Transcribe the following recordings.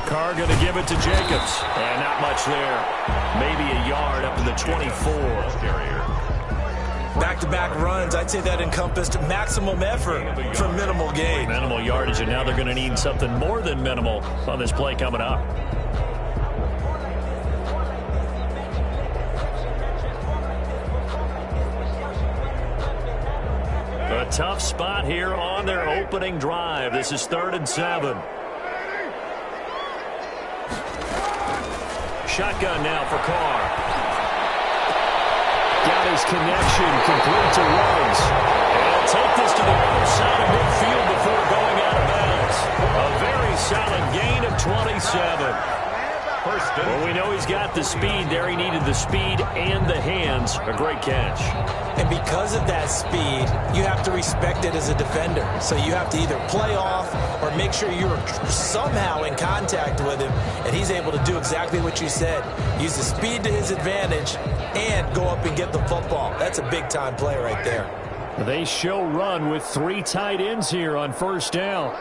Carr going to give it to Jacobs. And not much there. Maybe a yard up in the 24. Back-to-back runs, I'd say that encompassed maximum effort for minimal gain. Minimal yardage, and now they're going to need something more than minimal on this play coming up. A tough spot here on their opening drive. This is 3rd and 7. Shotgun now for Carr. Got his connection, complete to Ruggs. And he'll take this to the other side of midfield before going out of bounds. A very solid gain of 27. Well, we know he's got the speed there. He needed the speed and the hands. A great catch. And because of that speed, you have to respect it as a defender. So you have to either play off or make sure you're somehow in contact with him. And he's able to do exactly what you said. Use the speed to his advantage and go up and get the football. That's a big-time play right there. They show run with 3 tight ends here on 1st down.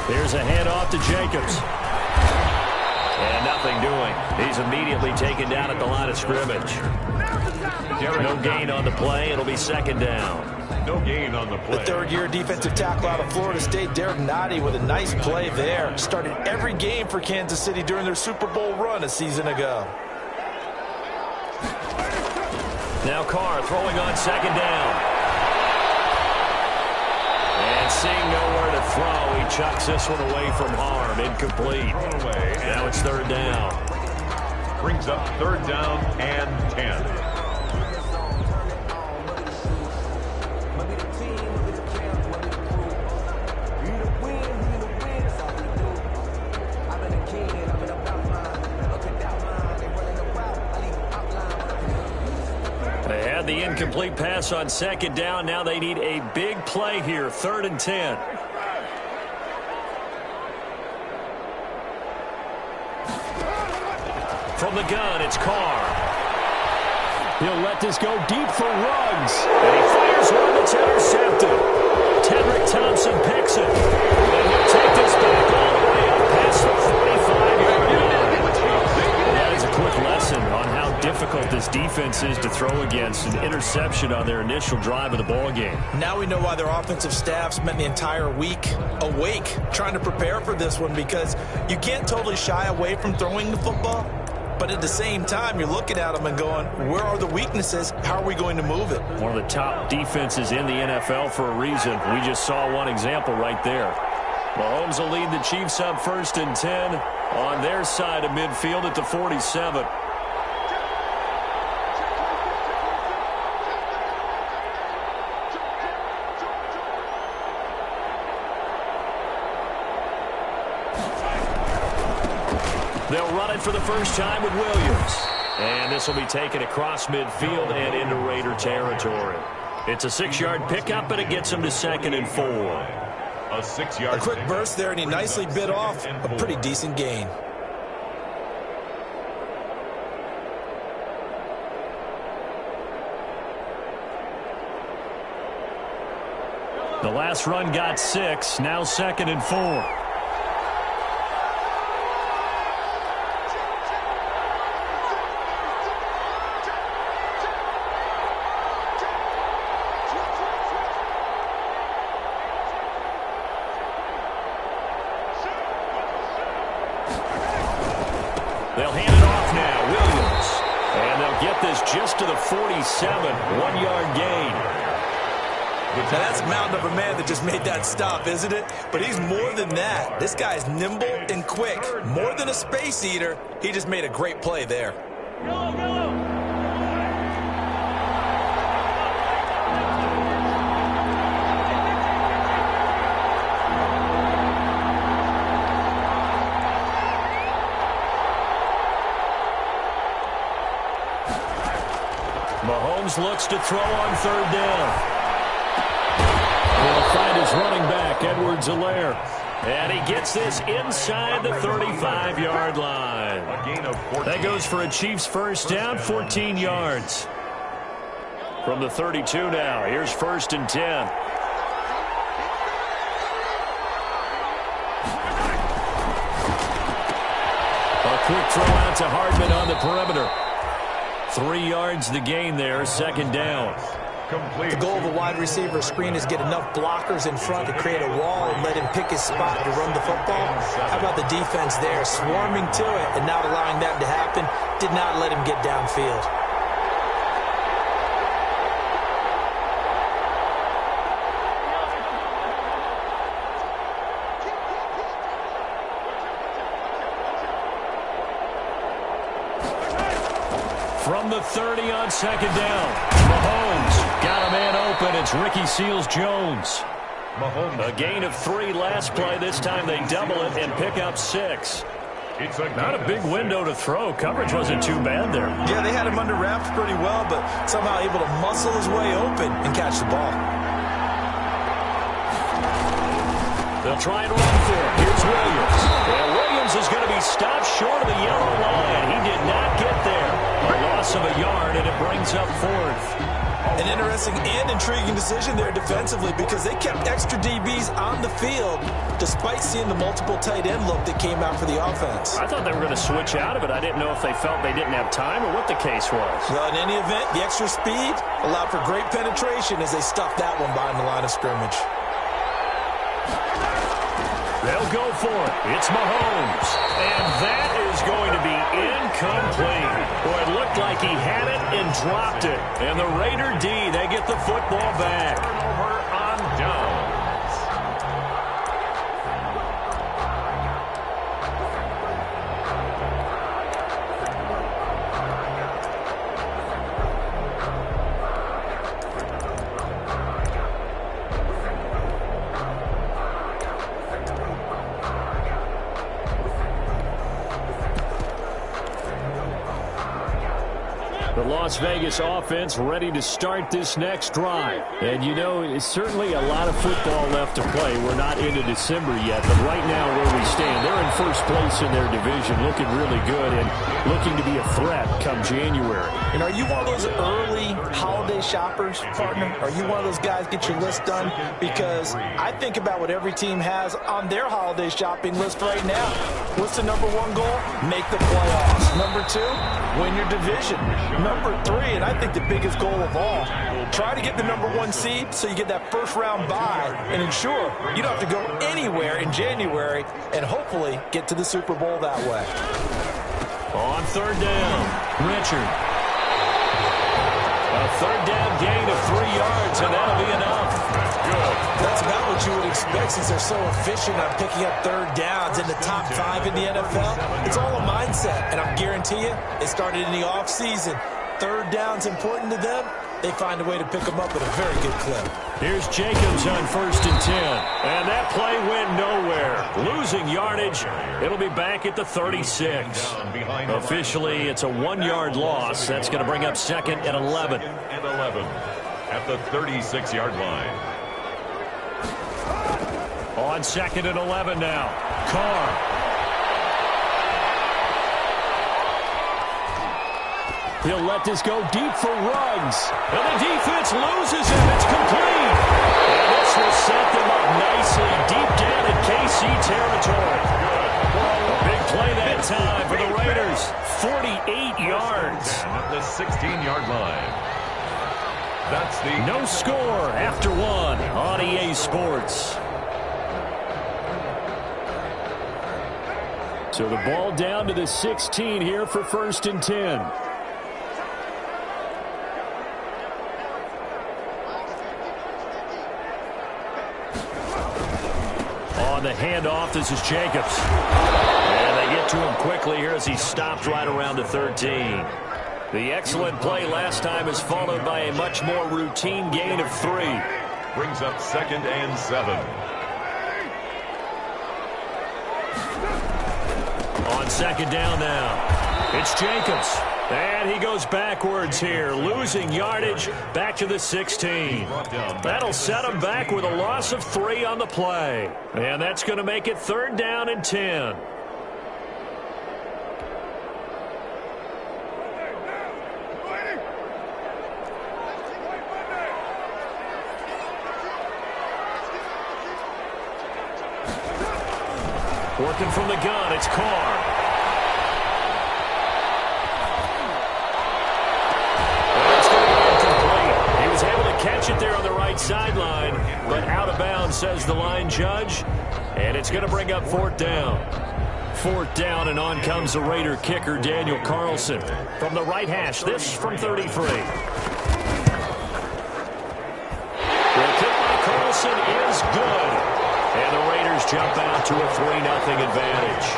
Here's a handoff to Jacobs. And nothing doing. He's immediately taken down at the line of scrimmage. No gain on the play. It'll be 2nd down. No gain on the play. The 3rd-year defensive tackle out of Florida State, Derek Nottie, with a nice play there. Started every game for Kansas City during their Super Bowl run a season ago. Now Carr throwing on 2nd down. And seeing nowhere to throw, he chucks this one away from harm. Incomplete. Now it's 3rd down. Brings up 3rd down and 10. They had the incomplete pass on 2nd down. Now they need a big play here. 3rd and 10. From the gun, it's Carr. He'll let this go deep for Ruggs. And he fires one that's intercepted. Tedrick Thompson picks it. And he'll take this back all the way up past the 45-yard line. That is a quick lesson on how difficult this defense is to throw against. An interception on their initial drive of the ball game. Now we know why their offensive staff spent the entire week awake trying to prepare for this one, because you can't totally shy away from throwing the football. But at the same time, you're looking at them and going, where are the weaknesses? How are we going to move it? One of the top defenses in the NFL for a reason. We just saw one example right there. Mahomes will lead the Chiefs up 1st and 10 on their side of midfield at the 47. They'll run it for the first time with Williams. And this will be taken across midfield and into Raider territory. It's a 6-yard pickup, and it gets them to 2nd and 4. A 6-yard. A quick burst there, and he nicely bit off a pretty decent gain. The last run got 6, now 2nd and 4. They'll hand it off now, Williams. And they'll get this just to the 47, 1-yard gain. Now that's a mountain of a man that just made that stop, isn't it? But he's more than that. This guy's nimble and quick. More than a space eater, he just made a great play there. Go, go. Mahomes looks to throw on 3rd down. He'll find his running back, Edwards-Helaire. And he gets this inside the 35-yard line. A gain of 14. That goes for a Chiefs first down, 14 yards. From the 32 now, here's 1st and 10. Quick throw out to Hardman on the perimeter. 3 yards the gain there, second down. Complete. The goal of a wide receiver screen is get enough blockers in front to create a wall and let him pick his spot to run the football. How about the defense there, swarming to it and not allowing that to happen? Did not let him get downfield. From the 30 on second down, Mahomes got a man open. It's Ricky Seals-Jones. Mahomes. A gain of 3 last play. This time they double it and pick up 6. It's Not a big window to throw. Coverage wasn't too bad there. Yeah, they had him under wraps pretty well, but somehow able to muscle his way open and catch the ball. They'll try and run for it. Here's Williams. And Williams is going to be stopped short of the yellow line. He did not get there. A loss of a yard, and it brings up 4th. An interesting and intriguing decision there defensively because they kept extra DBs on the field despite seeing the multiple tight end look that came out for the offense. I thought they were going to switch out of it. I didn't know if they felt they didn't have time or what the case was. Well, in any event, the extra speed allowed for great penetration as they stuffed that one behind the line of scrimmage. They'll go for it. It's Mahomes. And that is going to be incomplete. Boy, it looked like he had it and dropped it. And the Raider D, they get the football back. Turnover on downs. The Las Vegas offense ready to start this next drive. And, you know, it's certainly a lot of football left to play. We're not into December yet, but right now where we stand, they're in first place in their division, looking really good and looking to be a threat come January. And are you one of those early holiday shoppers, partner? Are you one of those guys get your list done? Because I think about what every team has on their holiday shopping list right now. What's the number 1 goal? Make the playoffs. Number 2, win your division. Number 3, and I think the biggest goal of all, try to get the number 1 seed so you get that first round bye and ensure you don't have to go anywhere in January and hopefully get to the Super Bowl that way. On third down, Richard. A third down gain of 3 yards, and that'll be enough. Good. That's about what you would expect since they're so efficient on picking up third downs in the top 5 in the NFL. It's all a mindset, and I guarantee you, it started in the offseason. Third down's important to them. They find a way to pick them up at a very good clip. Here's Jacobs on 1st and 10. And that play went nowhere. Losing yardage. It'll be back at the 36. Officially, it's a 1-yard loss. That's going to bring up 2nd and 11. And 11 at the 36-yard line. On 2nd and 11 now. Carr. He'll let this go deep for Ruggs. And the defense loses it. It's complete. And this will set them up nicely deep down in KC territory. A big play that time for the Raiders. 48 yards. At the 16-yard line. That's the No score after 1 on EA Sports. So the ball down to the 16 here for 1st and 10. On the handoff, this is Jacobs. And they get to him quickly here as he stopped right around the 13. The excellent play last time is followed by a much more routine gain of 3. brings up 2nd and 7. On 2nd down now, it's Jacobs. And he goes backwards here, losing yardage back to the 16. That'll set him back with a loss of 3 on the play. And that's going to make it 3rd down and 10. Working from the gun, it's Carr. right sideline, but out of bounds, says the line judge. And it's going to bring up fourth down. Fourth down, and on comes the Raider kicker, Daniel Carlson. From the right hash, this from 33. The kick by Carlson is good. And the Raiders jump out to a 3-0 advantage.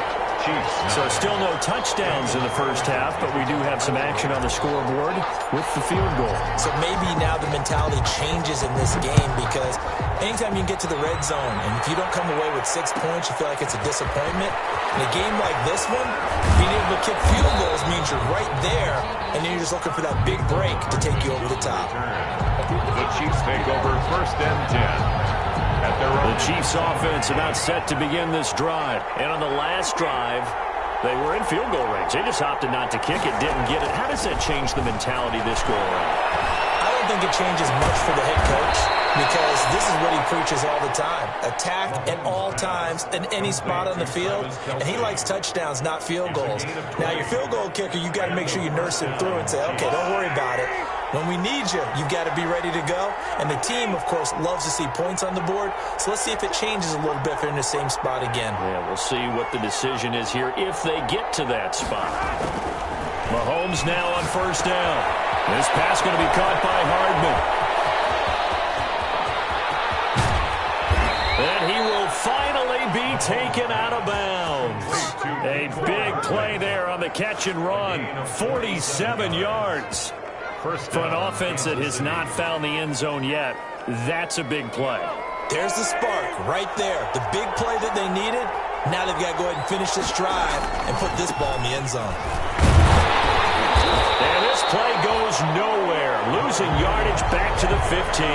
So still no touchdowns in the first half, but we do have some action on the scoreboard with the field goal. So maybe now the mentality changes in this game, because anytime you can get to the red zone, and if you don't come away with 6 points, you feel like it's a disappointment. In a game like this one, being able to kick field goals means you're right there, and then you're just looking for that big break to take you over the top. The Chiefs take over 1st and 10. The Chiefs offense about set to begin this drive. And on the last drive, they were in field goal range. They just opted not to kick it, didn't get it. How does that change the mentality this go around? I don't think it changes much for the head coach, because this is what he preaches all the time. Attack at all times in any spot on the field, and he likes touchdowns, not field goals. Now, your field goal kicker, you got to make sure you nurse him through and say, okay, don't worry about it. When we need you, you've got to be ready to go. And the team, of course, loves to see points on the board. So let's see if it changes a little bit if they're in the same spot again. Yeah, we'll see what the decision is here if they get to that spot. Mahomes now on 1st down. This pass going to be caught by Hardman. And he will finally be taken out of bounds. A big play there on the catch and run. 47 yards. For an offense that has not found the end zone yet, that's a big play. There's the spark right there. The big play that they needed. Now they've got to go ahead and finish this drive and put this ball in the end zone. And this play goes nowhere. Losing yardage back to the 15.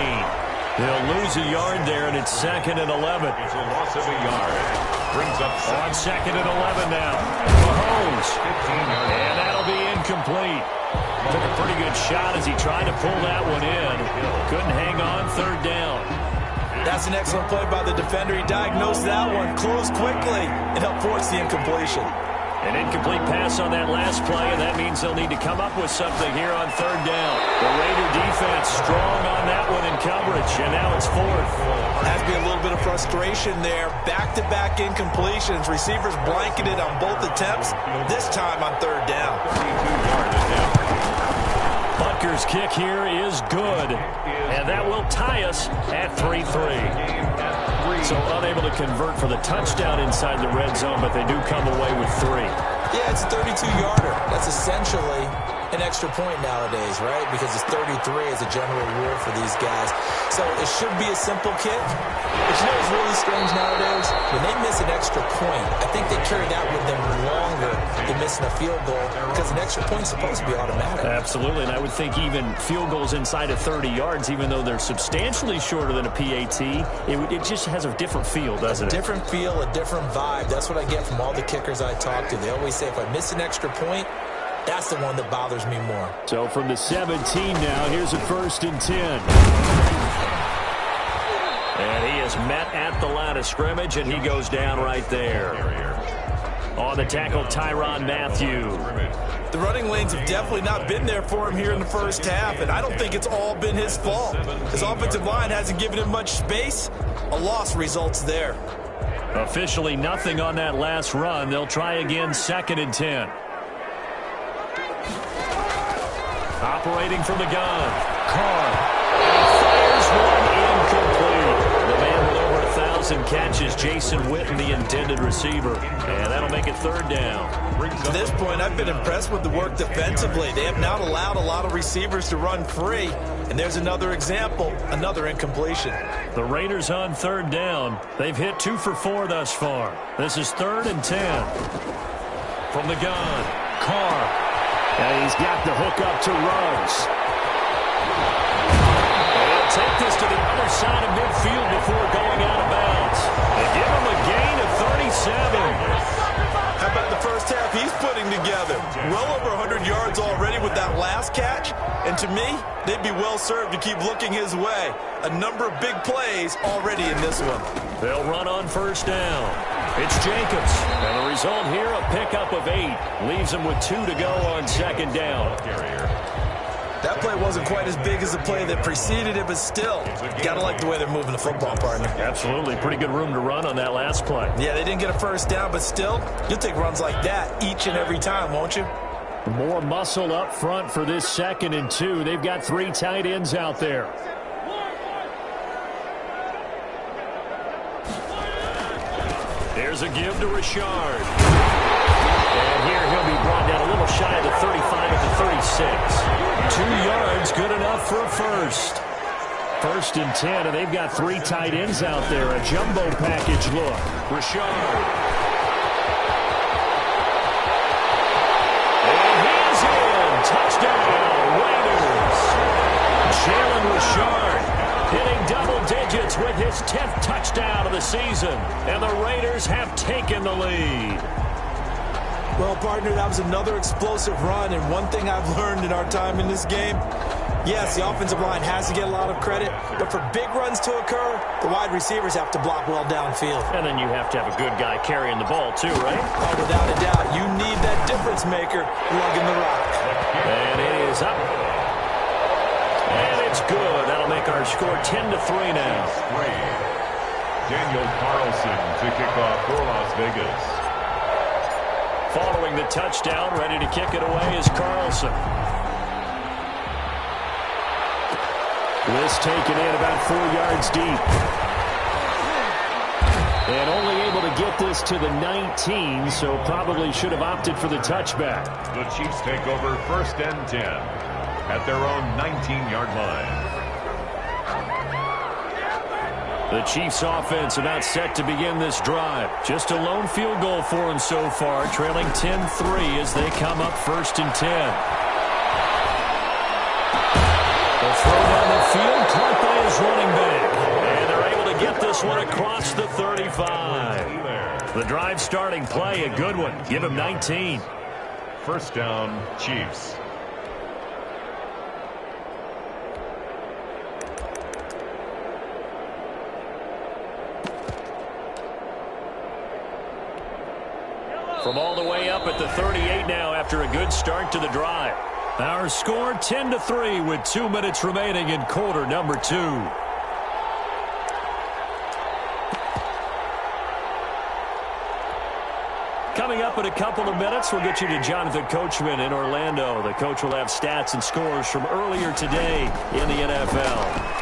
They'll lose a yard there, and it's 2nd and 11. It's a loss of a yard. Brings up on 2nd and 11 now. Mahomes. And that'll be incomplete. Took a pretty good shot as he tried to pull that one in. Couldn't hang on, 3rd down. That's an excellent play by the defender. He diagnosed that one, closed quickly, and helped force the incompletion. An incomplete pass on that last play, and that means they'll need to come up with something here on 3rd down. The Raider defense strong on that one in coverage, and now it's 4th. Has to be a little bit of frustration there. Back-to-back incompletions. Receivers blanketed on both attempts, this time on 3rd down. Butker's kick here is good, and that will tie us at 3-3. So unable to convert for the touchdown inside the red zone, but they do come away with 3. Yeah, it's a 32-yarder. That's essentially an extra point nowadays, right? Because it's 33 as a general rule for these guys. So it should be a simple kick. But you know what's really strange nowadays? When they miss an extra point, I think they carry that with them longer than missing a field goal, because an extra point is supposed to be automatic. Absolutely, and I would think even field goals inside of 30 yards, even though they're substantially shorter than a PAT, it just has a different feel, doesn't it? A different feel, a different vibe. That's what I get from all the kickers I talk to. They always say if I miss an extra point, that's the one that bothers me more. So from the 17 now, here's a 1st and 10. And he is met at the line of scrimmage, and he goes down right there. On the tackle, Tyrann Mathieu. The running lanes have definitely not been there for him here in the first half, and I don't think it's all been his fault. His offensive line hasn't given him much space. A loss results there. Officially nothing on that last run. They'll try again, 2nd and 10. Operating from the gun, Carr. Fires one incomplete. The man with over 1,000 catches, Jason Witten, the intended receiver. And that'll make it 3rd down. At this point, I've been impressed with the work defensively. They have not allowed a lot of receivers to run free. And there's another example, another incompletion. The Raiders on 3rd down. They've hit 2 for 4 thus far. This is 3rd and 10. From the gun, Carr. And he's got the hook up to Ruggs. They'll take this to the other side of midfield before going out of bounds. They give him a gain of 37. How about the first half he's putting together? Well over 100 yards already with that last catch. And to me, they'd be well served to keep looking his way. A number of big plays already in this one. They'll run on 1st down. It's Jacobs. And the result here, a pickup of 8. Leaves him with 2 to go on 2nd down. That play wasn't quite as big as the play that preceded it, but still, got to like the way they're moving the football, partner. Absolutely. Pretty good room to run on that last play. Yeah, they didn't get a first down, but still, you'll take runs like that each and every time, won't you? More muscle up front for this 2nd and 2. They've got 3 tight ends out there. There's a give to Richard. And here he'll be brought down a little shy of the 35 at the 36. 2 yards, good enough for a first. 1st and 10, and they've got 3 tight ends out there. A jumbo package look. Richard. And he's in. Touchdown, Raiders. Jalen Richard hitting double digits with his 10th touchdown of the season. And the Raiders have taken the lead. Well, partner, that was another explosive run, and one thing I've learned in our time in this game, yes, the offensive line has to get a lot of credit, but for big runs to occur, the wide receivers have to block well downfield. And then you have to have a good guy carrying the ball too, right? Oh, without a doubt, you need that difference maker lugging the rock. And it is up. And it's good. That'll make our score 10-3 now. Daniel Carlson to kick off for Las Vegas. Following the touchdown, ready to kick it away is Carlson. This taken in about 4 yards deep. And only able to get this to the 19, so probably should have opted for the touchback. The Chiefs take over 1st and 10 at their own 19-yard line. The Chiefs offense about set to begin this drive. Just a lone field goal for them so far, trailing 10-3 as they come up 1st and 10. The throw down the field, caught by his running back. And they're able to get this one across the 35. The drive starting play, a good one. Give him 19. 1st down, Chiefs. From all the way up at the 38 now after a good start to the drive. Our score 10-3 with 2 minutes remaining in quarter number 2. Coming up in a couple of minutes, we'll get you to Jonathan Coachman in Orlando. The coach will have stats and scores from earlier today in the NFL.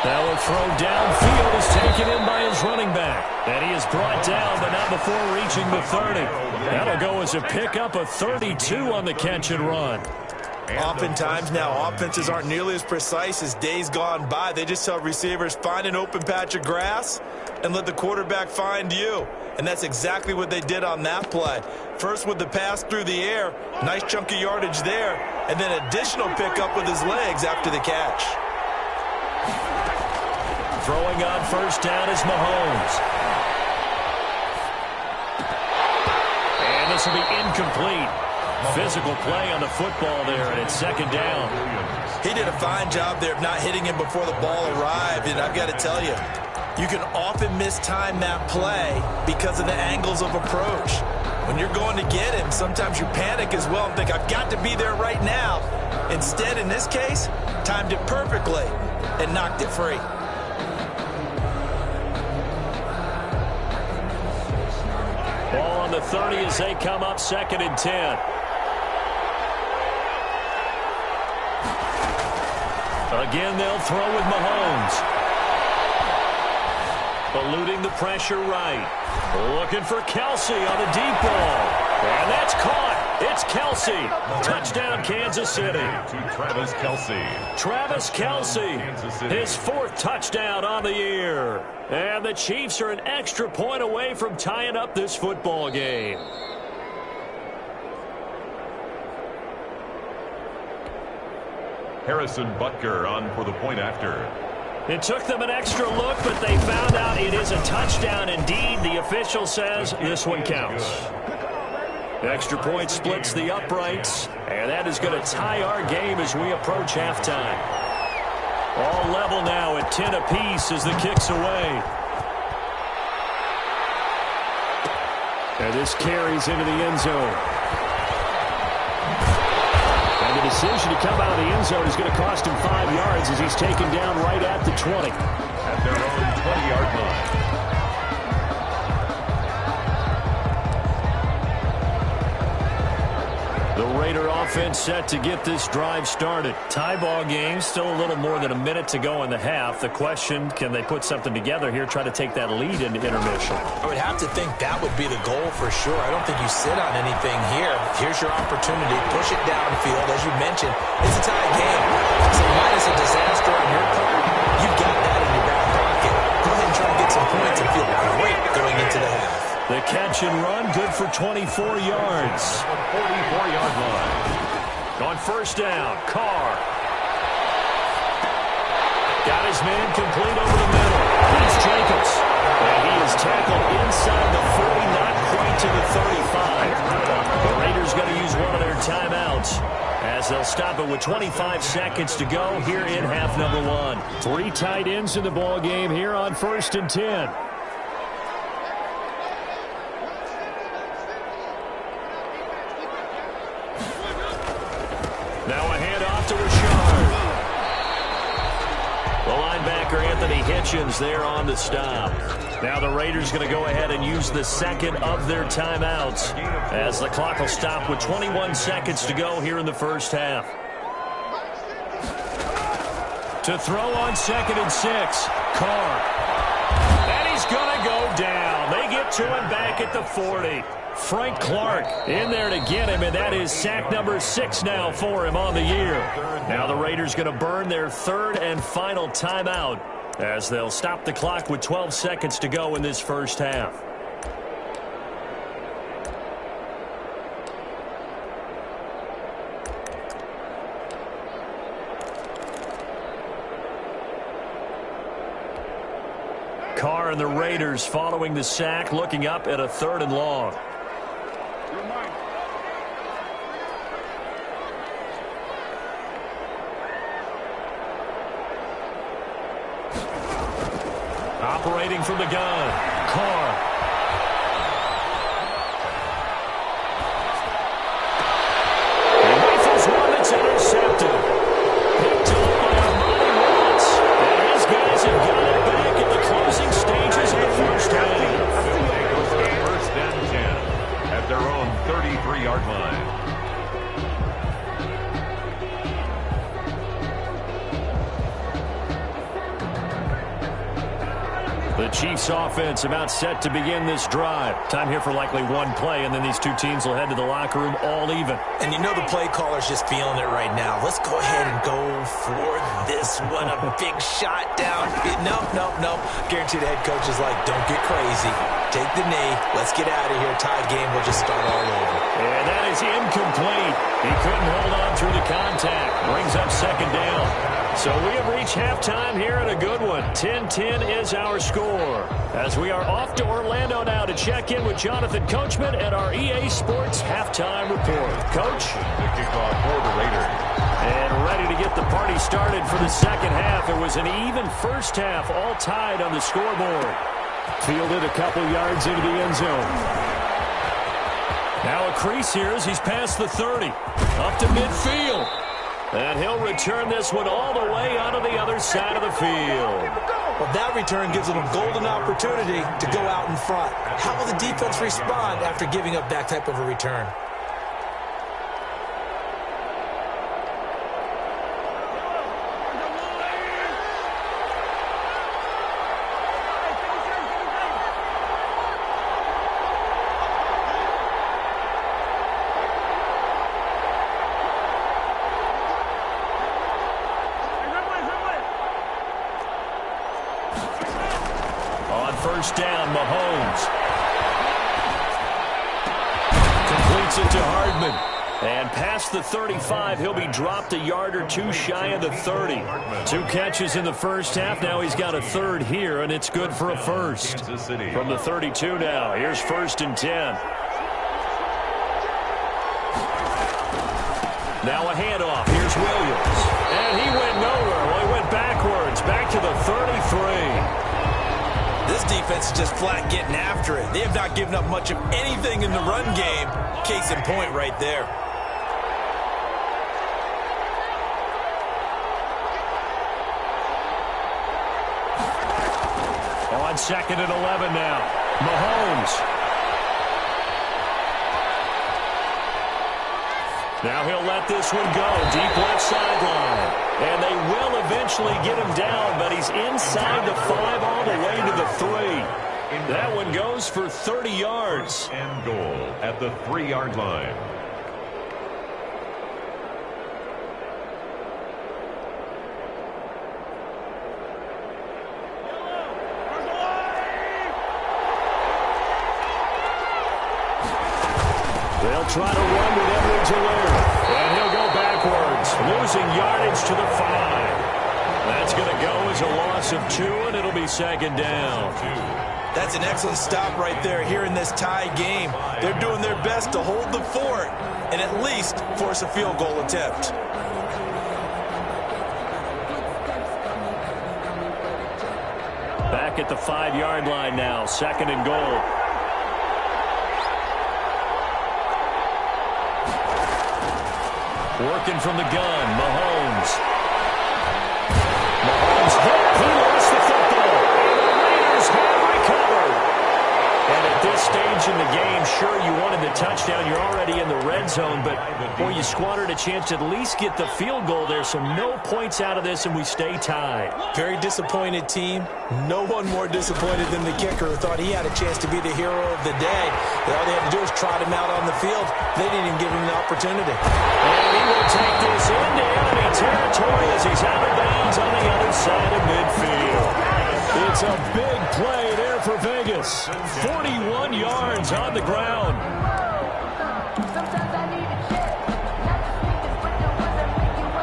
Now a throw downfield is taken in by his running back. And he is brought down, but not before reaching the 30. That'll go as a pickup of 32 on the catch and run. Oftentimes now, offenses aren't nearly as precise as days gone by. They just tell receivers, find an open patch of grass and let the quarterback find you. And that's exactly what they did on that play. First with the pass through the air, nice chunk of yardage there, and then additional pickup with his legs after the catch. Throwing on 1st down is Mahomes. And this will be incomplete. Physical play on the football there, and it's 2nd down. He did a fine job there of not hitting him before the ball arrived, and I've got to tell you, you can often mistime that play because of the angles of approach. When you're going to get him, sometimes you panic as well and think, I've got to be there right now. Instead, in this case, timed it perfectly and knocked it free. Ball on the 30 as they come up 2nd and 10. Again, they'll throw with Mahomes. Eluding the pressure right. Looking for Kelsey on a deep ball. And that's caught. It's Kelsey. Touchdown, Kansas City. To Travis Kelsey. Travis Kelsey, his 4th touchdown on the year. And the Chiefs are an extra point away from tying up this football game. Harrison Butker on for the point after. It took them an extra look, but they found out it is a touchdown indeed. The official says this one counts. Extra point splits the uprights, and that is going to tie our game as we approach halftime. All level now at 10 apiece as the kick's away. And this carries into the end zone. And the decision to come out of the end zone is going to cost him 5 yards as he's taken down right at the 20. At their own 20-yard line. The Raider offense set to get this drive started. Tie ball game, still a little more than a minute to go in the half. The question, can they put something together here, try to take that lead into intermission? I would have to think that would be the goal for sure. I don't think you sit on anything here. Here's your opportunity. Push it downfield. As you mentioned, it's a tie game. So minus a disaster on your part, you've got that in your back pocket. Go ahead and try to get some points and feel great going into the half. The catch and run, good for 24 yards. 44-yard line. On first down, Carr. Got his man complete over the middle. Here's Jacobs. And he is tackled inside the 40, not quite to the 35. The Raiders going to use one of their timeouts as they'll stop it with 25 seconds to go here in half number 1. 3 tight ends in the ball game here on 1st and 10. Now a handoff to Rashard. The linebacker, Anthony Hitchens, there on the stop. Now the Raiders going to go ahead and use the second of their timeouts as the clock will stop with 21 seconds to go here in the first half. To throw on 2nd and 6, Carr. And he's going to go down. They get to him back at the 40. Frank Clark in there to get him, and that is sack number 6 now for him on the year. Now the Raiders going to burn their 3rd and final timeout as they'll stop the clock with 12 seconds to go in this first half. Carr and the Raiders following the sack, looking up at a 3rd and long. Operating from the gun, Carr. He rifles one that's intercepted. Picked up by Armani Watts. And his guys have got it back at the closing stages of the first half. They go for 1st and 10 at their own 33-yard line. The Chiefs offense about set to begin this drive. Time here for likely one play, and then these two teams will head to the locker room all even. And you know the play caller's just feeling it right now. Let's go ahead and go for this one. A big shot down. Nope. Guarantee the head coach is like, don't get crazy. Take the knee. Let's get out of here. Tie game. We'll just start all over. And that is incomplete. He couldn't hold on through the contact. Brings up 2nd down. So we have reached halftime here in a good one. 10-10 is our score. As we are off to Orlando now to check in with Jonathan Coachman and our EA Sports halftime report. Coach? The kickoff for the Raiders. And ready to get the party started for the second half. It was an even first half, all tied on the scoreboard. Fielded a couple yards into the end zone. Now a crease here as he's past the 30. Up to midfield. And he'll return this one all the way onto the other side of the field. Well, that return gives them a golden opportunity to go out in front. How will the defense respond after giving up that type of a return? First down, Mahomes. Completes it to Hardman. And past the 35, he'll be dropped a yard or two shy of the 30. 2 catches in the first half. Now he's got a 3rd here, and it's good for a first. From the 32 now, here's 1st and 10. Now a handoff. Here's Williams. And he went nowhere. Well, he went backwards, back to the 33. This defense is just flat getting after it. They have not given up much of anything in the run game. Case in point right there. On 2nd and 11 now. Mahomes. Now he'll let this one go. Deep left sideline. And they will eventually get him down, but he's inside the 5 all the way to the 3. That one goes for 30 yards. And goal at the 3-yard line. They'll try to run with Edwards-Helaire. And he'll go backwards, losing yardage to the 5. That's going to go as a loss of 2, and it'll be 2nd down. That's an excellent stop right there here in this tie game. They're doing their best to hold the fort and at least force a field goal attempt. Back at the 5-yard line now, 2nd and goal. Working from the gun, Mahomes. Mahomes hit. He lost the football. And the Raiders have recovered. And at this stage in the game, sure, you wanted the touchdown. You're already in the red zone, but, boy, you squandered a chance to at least get the field goal there, so no points out of this, and we stay tied. Very disappointed team. No one more disappointed than the kicker who thought he had a chance to be the hero of the day. All they had to do was trot him out on the field. They didn't even give him the opportunity. And he will take this into enemy territory as he's out of bounds on the other side of midfield. It's a big play there for Vegas. 41 yards on the ground.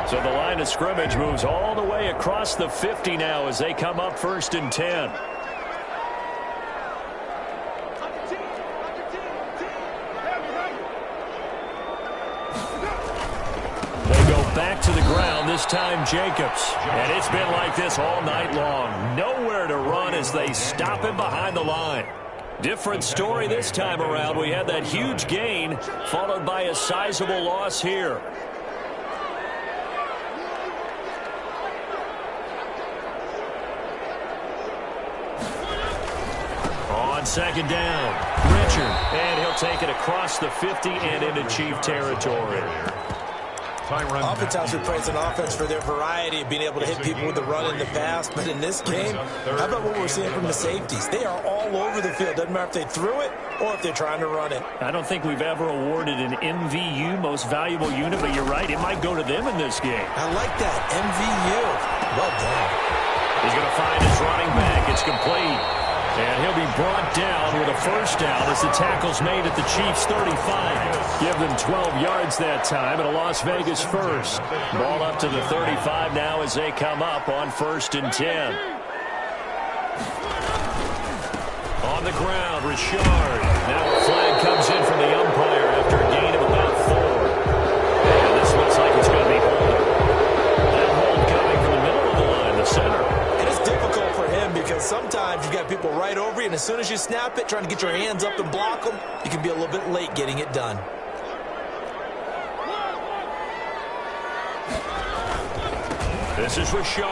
So the line of scrimmage moves all the way across the 50 now as they come up 1st and 10. Back to the ground, this time Jacobs. And it's been like this all night long. Nowhere to run as they stop him behind the line. Different story this time around. We had that huge gain, followed by a sizable loss here. On 2nd down, Richard. And he'll take it across the 50 and into Chief territory. Oftentimes we praise an offense for their variety of being able to hit people with the run in the pass, but in this game, how about what we're seeing from the safeties? They are all over the field. Doesn't matter if they threw it or if they're trying to run it. I don't think we've ever awarded an MVU, most valuable unit, but you're right, it might go to them in this game. I like that, MVU. Well done. He's going to find his running back. It's complete. And he'll be brought down with a 1st down as the tackle's made at the Chiefs' 35. Give them 12 yards that time and a Las Vegas 1st. Ball up to the 35 now as they come up on 1st and 10. On the ground, Richard. Now a flag comes in from the umpire after a gain of about 4. And this looks like it's going to be holding. That hold coming from the middle of the line, the center. And it's difficult for him because sometimes you've got people right over you, and as soon as you snap it, trying to get your hands up and block them, you can be a little bit late getting it done. This is Richard.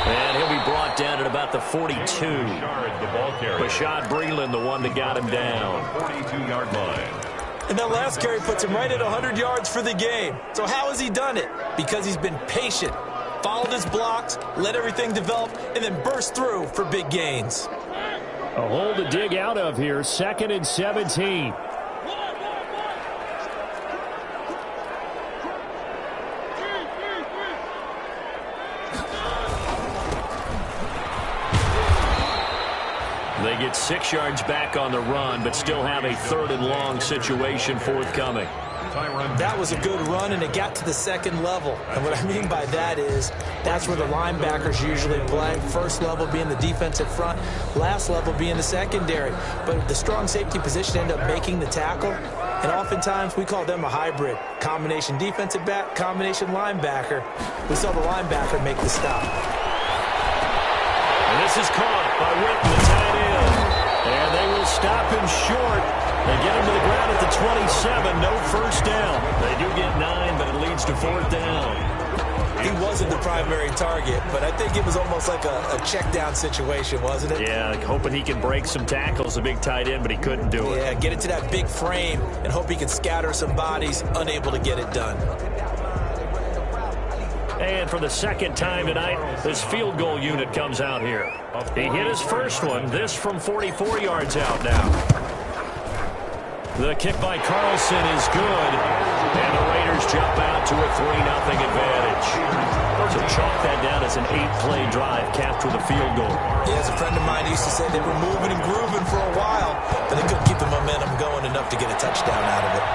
And he'll be brought down at about the 42. Rashad Breeland, the one that got him down. 42-yard line. And that last carry puts him right at 100 yards for the game. So how has he done it? Because he's been patient, followed his blocks, let everything develop, and then burst through for big gains. A hole to dig out of here, 2nd and 17. They get 6 yards back on the run, but still have a 3rd and long situation forthcoming. That was a good run, and it got to the 2nd level. And what I mean by that is that's where the linebackers usually play. 1st level being the defensive front, last level being the secondary. But the strong safety position ended up making the tackle. And oftentimes we call them a hybrid. Combination defensive back, combination linebacker. We saw the linebacker make the stop. And This is caught by Witten, the tight end. And they will stop him short. They get him to the ground at the 27. No first down. They do get 9, but it leads to 4th down. He wasn't the primary target, but I think it was almost like a check down situation, wasn't it? Yeah, hoping he can break some tackles, a big tight end, but he couldn't do it. Yeah, get it to that big frame and hope he can scatter some bodies, unable to get it done. And for the second time tonight, this field goal unit comes out here. He hit his first one, this from 44 yards out now. The kick by Carlson is good, and the Raiders jump out to a 3-0 advantage. So chalk that down as an 8-play drive capped with a field goal. Yeah, as a friend of mine used to say, they were moving and grooving for a while, but they couldn't keep the momentum going enough to get a touchdown out of it.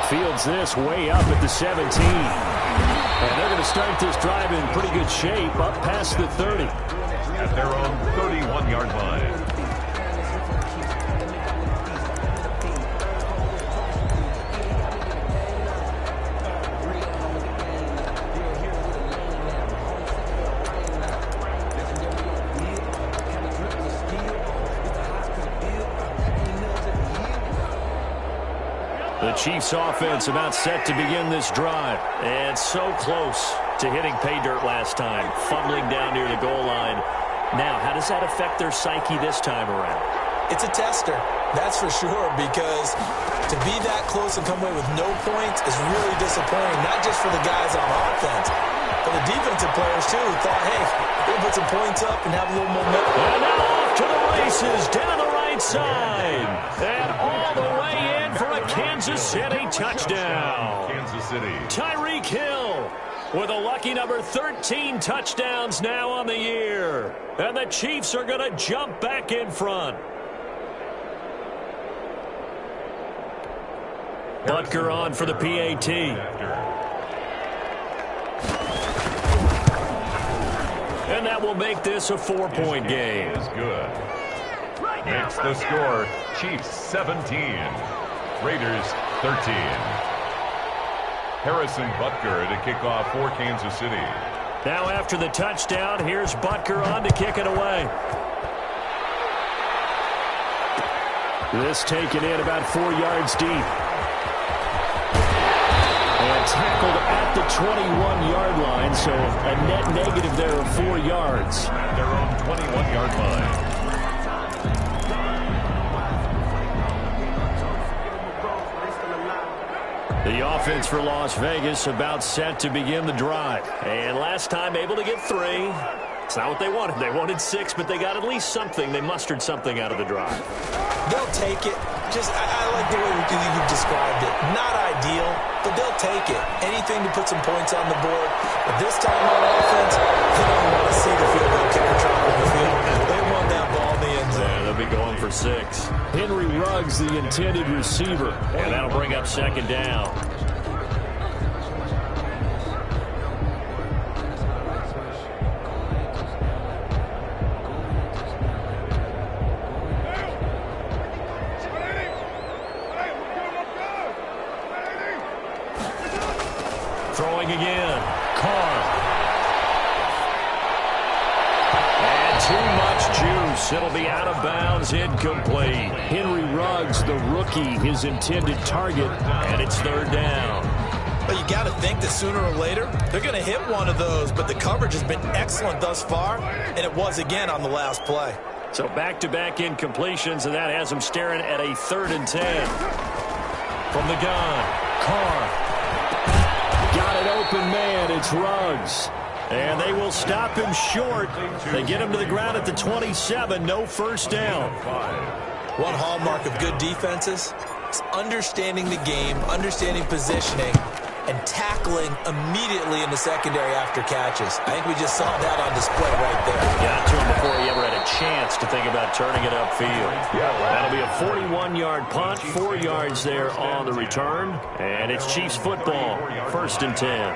Fields this way up at the 17. And they're going to start this drive in pretty good shape, up past the 30. At their own 31-yard line. The Chiefs offense about set to begin this drive. And so close to hitting pay dirt last time. Fumbling down near the goal line. Now, how does that affect their psyche this time around? It's a tester, that's for sure, because to be that close and come away with no points is really disappointing, not just for the guys on offense, but the defensive players, too, who thought, hey, we'll put some points up and have a little momentum. And now off to the races, down the right side. And all the way in for a Kansas City touchdown. Kansas City. Tyreek Hill with a lucky number 13 touchdowns now on the year. And the Chiefs are going to jump back in front. Butker on for the PAT. And that will make this a 4-point game. Is good. Makes the score Chiefs 17, Raiders 13. Harrison Butker to kick off for Kansas City. Now after the touchdown, here's Butker on to kick it away. This taken in about 4 yards deep. And tackled at the 21-yard line, so a net negative there of 4 yards. Their own 21-yard line. The offense for Las Vegas about set to begin the drive. And last time able to get 3. It's not what they wanted. They wanted 6, but they got at least something. They mustered something out of the drive. They'll take it. Just, I like the way you described it. Not ideal, but they'll take it. Anything to put some points on the board. But this time on offense, they don't want to see the field goal kicker drop on the field. They want that ball in the end zone. Yeah, they'll be going for 6. Henry Ruggs, the intended receiver. And that'll bring up 2nd down. Throwing again. Carr. And too much juice. It'll be out of bounds, incomplete. Henry Ruggs, the rookie, his intended target, and it's 3rd down. But you got to think that sooner or later, they're going to hit one of those, but the coverage has been excellent thus far, and it was again on the last play. So back-to-back incompletions, and that has them staring at a 3rd and 10. From the gun, Carr. Got an open man, it's Ruggs. And they will stop him short. They get him to the ground at the 27, no first down. One hallmark of good defenses is understanding the game, understanding positioning, and tackling immediately in the secondary after catches. I think we just saw that on display right there. Got to him before he ever had a chance to think about turning it upfield. That'll be a 41-yard punt, 4 yards there on the return. And it's Chiefs football, 1st and 10.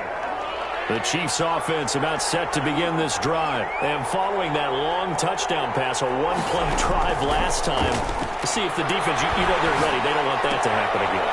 The Chiefs offense about set to begin this drive. And following that long touchdown pass, a one-play drive last time, to see if the defense, you know they're ready. They don't want that to happen again.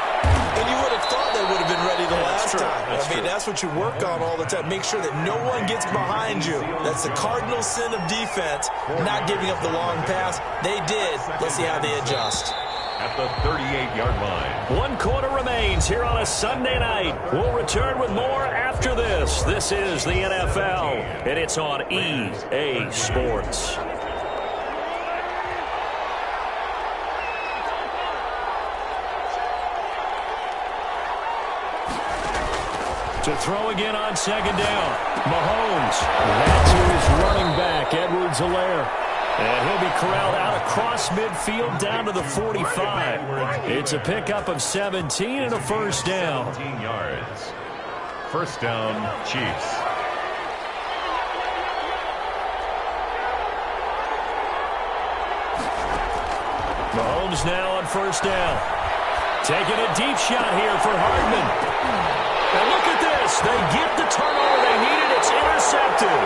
And you would have thought they would have been ready the last time. roster. I mean, that's what you work on all the time. Make sure that no one gets behind you. That's the cardinal sin of defense, not giving up the long pass. They did. Let's see how they adjust. At the 38-yard line. 1 quarter remains here on a Sunday night. We'll return with more after this. This is the NFL, and it's on EA Sports. To throw again on second down. Mahomes. That's his running back, Edwards-Helaire. And he'll be corralled out across midfield down to the 45. It's a pickup of 17 and a first down. 17 yards. First down, Chiefs. Mahomes now on first down. Taking a deep shot here for Hardman. And look at this. They get the turnover they needed. It's intercepted.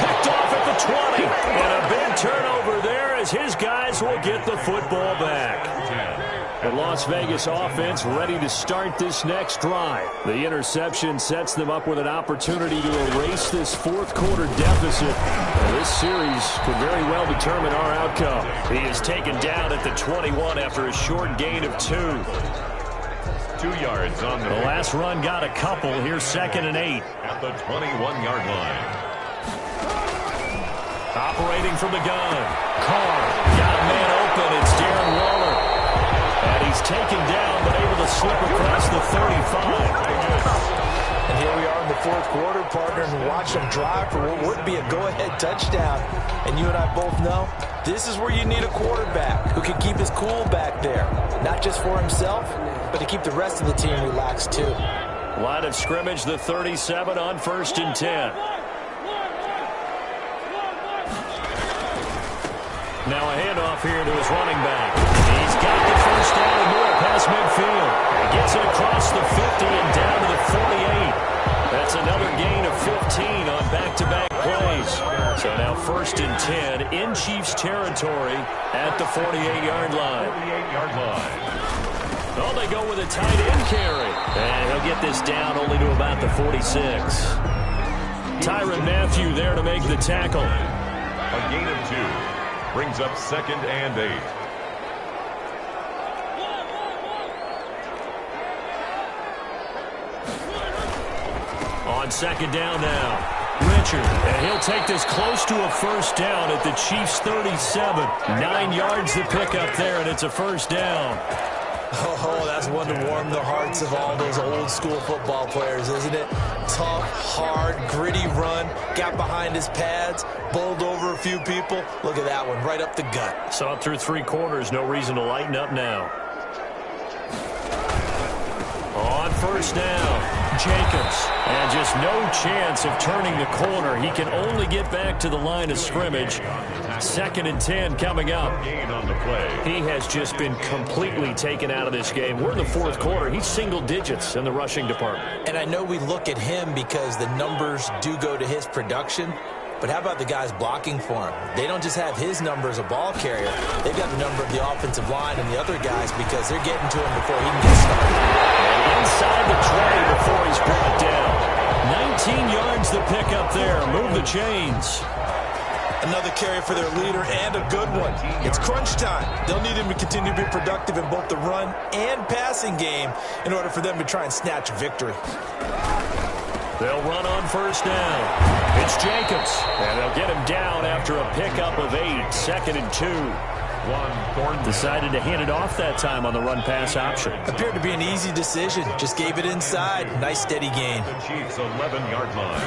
Picked off at the 20. And a big turnover there as his guys will get the football back. The Las Vegas offense ready to start this next drive. The interception sets them up with an opportunity to erase this fourth quarter deficit. And this series could very well determine our outcome. He is taken down at the 21 after a short gain of 2. 2 yards on the last run got a couple. Here's 2nd and 8. At the 21-yard line. Operating from the gun. Carr got a man open. It's Darren Waller. And he's taken down but able to slip across the 35. And here we are in the fourth quarter, partner, and watch them drive for what would be a go-ahead touchdown. And you and I both know this is where you need a quarterback who can keep his cool back there. Not just for himself, but to keep the rest of the team relaxed too. Line of scrimmage, the 37 on 1st and 10. Now a handoff here to his running back. He's got the first down and more past midfield. He gets it across the 50 and down to the 48. That's another gain of 15 on back-to-back plays. So now 1st and 10 in Chiefs territory at the 48-yard line. 48-yard line. Oh, they go with a tight end carry. And he'll get this down only to about the 46. Tyrann Mathieu there to make the tackle. A gain of 2. Brings up 2nd and 8. On 2nd down now, Richard. And he'll take this close to a first down at the Chiefs' 37. 9 yards to pick up there, and it's a first down. Oh, that's one to warm the hearts of all those old-school football players, isn't it? Tough, hard, gritty run, got behind his pads, bowled over a few people. Look at that one, right up the gut. Saw it through 3 quarters, no reason to lighten up now. On first down, Jacobs. And just no chance of turning the corner. He can only get back to the line of scrimmage. 2nd and 10 coming up. Gain on the play. He has just been completely taken out of this game. We're in the fourth quarter. He's single digits in the rushing department. And I know we look at him because the numbers do go to his production. But how about the guys blocking for him? They don't just have his number as a ball carrier. They've got the number of the offensive line and the other guys because they're getting to him before he can get started. And inside the 20 before he's brought down. 19 yards to pick up there. Move the chains. Another carry for their leader and a good one. It's crunch time. They'll need him to continue to be productive in both the run and passing game in order for them to try and snatch a victory. They'll run on first down. It's Jacobs. And they'll get him down after a pickup of 8. 2nd and 2. Decided to hand it off that time on the run-pass option. Appeared to be an easy decision. Just gave it inside. Nice steady gain. The Chiefs' 11-yard line.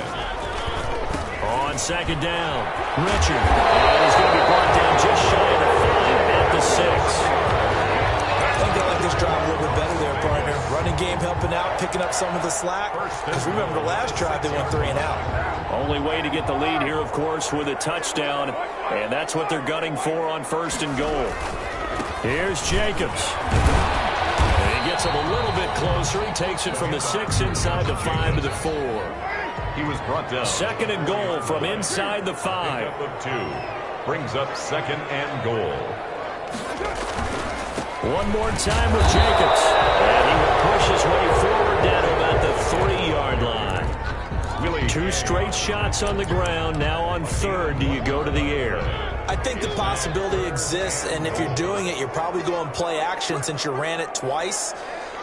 On 2nd down, Richard. And he's going to be brought down just shy of the 5 at the 6. I think they like this drive a little bit better there, partner. Running game helping out, picking up some of the slack. Because remember the last drive, they went 3 and out. Only way to get the lead here, of course, with a touchdown. And that's what they're gunning for on 1st and goal. Here's Jacobs. And he gets him a little bit closer. He takes it from the 6 inside the 5 to the 4. He was brought down. 2nd and goal from inside the 5. Pickup of 2. Brings up 2nd and goal. One more time with Jacobs. And he will push his way forward down to about the 3-yard 2 straight shots on the ground. Now on third, do you go to the air? I think the possibility exists, and if you're doing it, you're probably going play action since you ran it twice.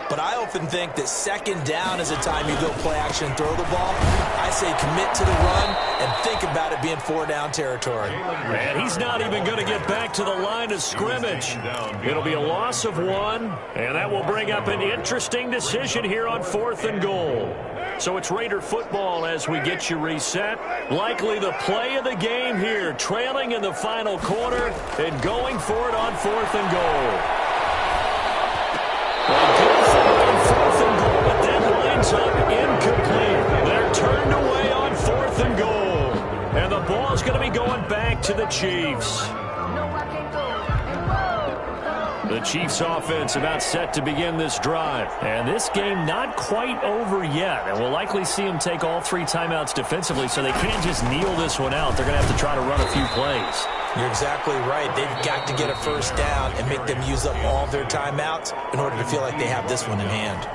But I often think that second down is a time you go play action and throw the ball. I say commit to the run and think about it being 4-down territory. And he's not even going to get back to the line of scrimmage. It'll be a loss of 1, and that will bring up an interesting decision here on 4th and goal. So it's Raider football as we get you reset. Likely the play of the game here, trailing in the final quarter and going for it on 4th and goal. But that lines up incomplete. They're turned away on 4th and goal. And the ball's going to be going back to the Chiefs. The Chiefs offense about set to begin this drive. And this game not quite over yet. And we'll likely see them take all 3 timeouts defensively, so they can't just kneel this one out. They're going to have to try to run a few plays. You're exactly right. They've got to get a first down and make them use up all of their timeouts in order to feel like they have this one in hand.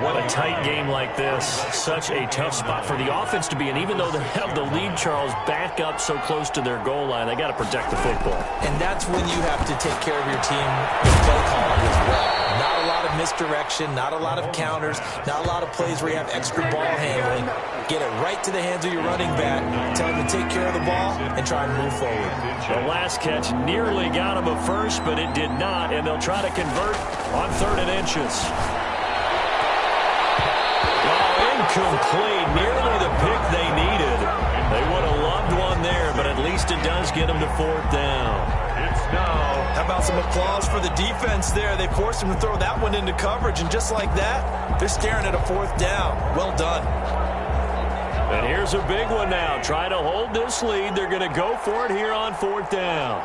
What a tight game like this. Such a tough spot for the offense to be in. Even though they have the lead, Charles, back up so close to their goal line, they got to protect the football. And that's when you have to take care of your team with play calling as well. Not a lot of misdirection, not a lot of counters, not a lot of plays where you have extra ball handling. Get it right to the hands of your running back, tell him to take care of the ball, and try and move forward. The last catch nearly got him a first, but it did not, and they'll try to convert on 3rd and inches. Incomplete, nearly the pick they needed. They would have loved one there, but at least it does get them to 4th down. It's now. How about some applause for the defense there? They forced him to throw that one into coverage, and just like that, they're staring at a 4th down. Well done. And here's a big one now. Trying to hold this lead. They're going to go for it here on 4th down.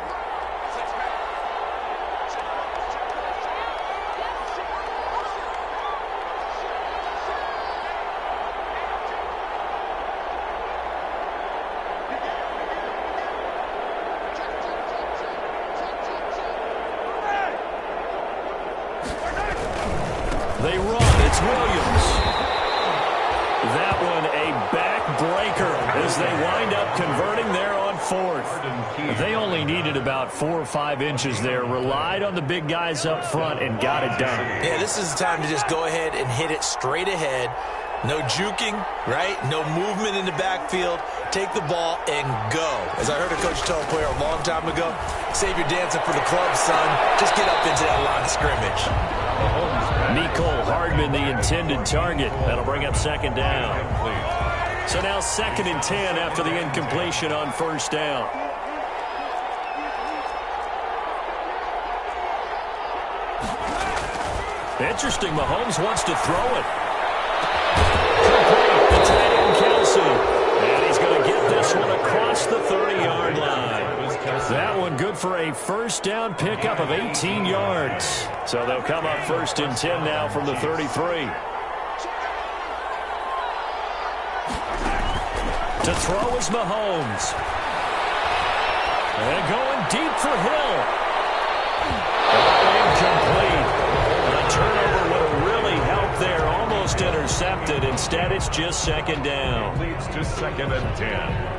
They run. It's Williams. That one a backbreaker as they wind up converting there on 4th. They only needed about 4 or 5 inches there. Relied on the big guys up front and got it done. Yeah, this is the time to just go ahead and hit it straight ahead. No juking, right? No movement in the backfield. Take the ball and go. As I heard a coach tell a player a long time ago, save your dancing for the club, son. Just get up into that line of scrimmage. Nicole Hardman, the intended target. That'll bring up 2nd down. So now 2nd and 10 after the incompletion on 1st down. Interesting, Mahomes wants to throw it. Complete, the tight end Kelsey. And he's going to get this one across the 30-yard line. That one good for a 1st down pickup of 18 yards. So they'll come up 1st and 10 now from the 33. To throw is Mahomes. And going deep for Hill. Incomplete. The turnover would have really helped there. Almost intercepted. Instead, it's just 2nd down. Leads to 2nd and 10.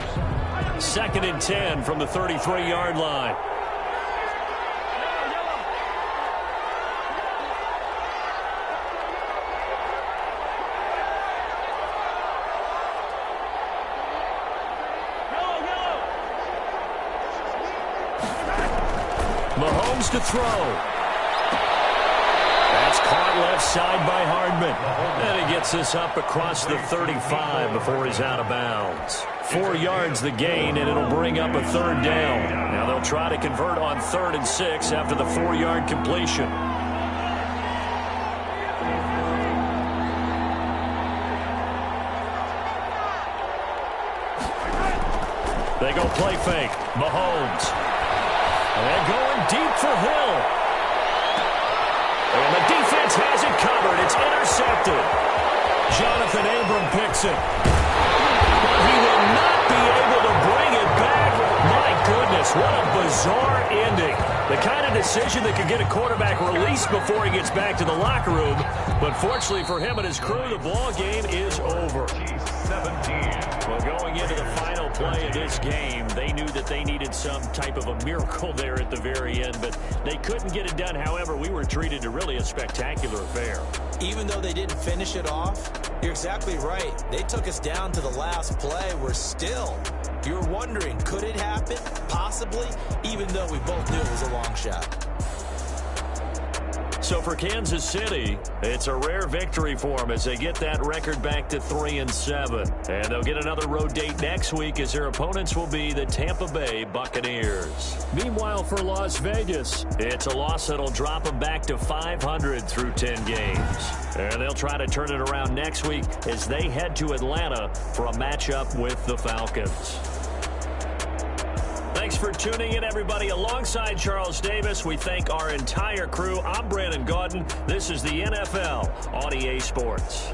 2nd and 10 from the 33-yard line. Mahomes to throw. That's caught left side by Hardman. And he gets this up across the 35 before he's out of bounds. 4 yards the gain, and it'll bring up a 3rd down. Now they'll try to convert on 3rd and 6 after the 4-yard completion. They go play fake. Mahomes. And going deep for Hill. And the defense has it covered. It's intercepted. Jonathan Abram picks it. But he will not be able to bring it back. My goodness, what a bizarre ending. The kind of decision that could get a quarterback released before he gets back to the locker room. But fortunately for him and his crew, the ball game is over. 17. Well, going into the final play of this game, they knew that they needed some type of a miracle there at the very end, but they couldn't get it done. However, we were treated to really a spectacular affair. Even though they didn't finish it off, you're exactly right. They took us down to the last play. You're wondering, could it happen? Possibly, even though we both knew it was a long shot. So for Kansas City, it's a rare victory for them as they get that record back to 3-7. And they'll get another road date next week as their opponents will be the Tampa Bay Buccaneers. Meanwhile, for Las Vegas, it's a loss that'll drop them back to 500 through 10 games. And they'll try to turn it around next week as they head to Atlanta for a matchup with the Falcons. Thanks for tuning in, everybody. Alongside Charles Davis, we thank our entire crew. I'm Brandon Gaudin. This is the NFL on EA Sports.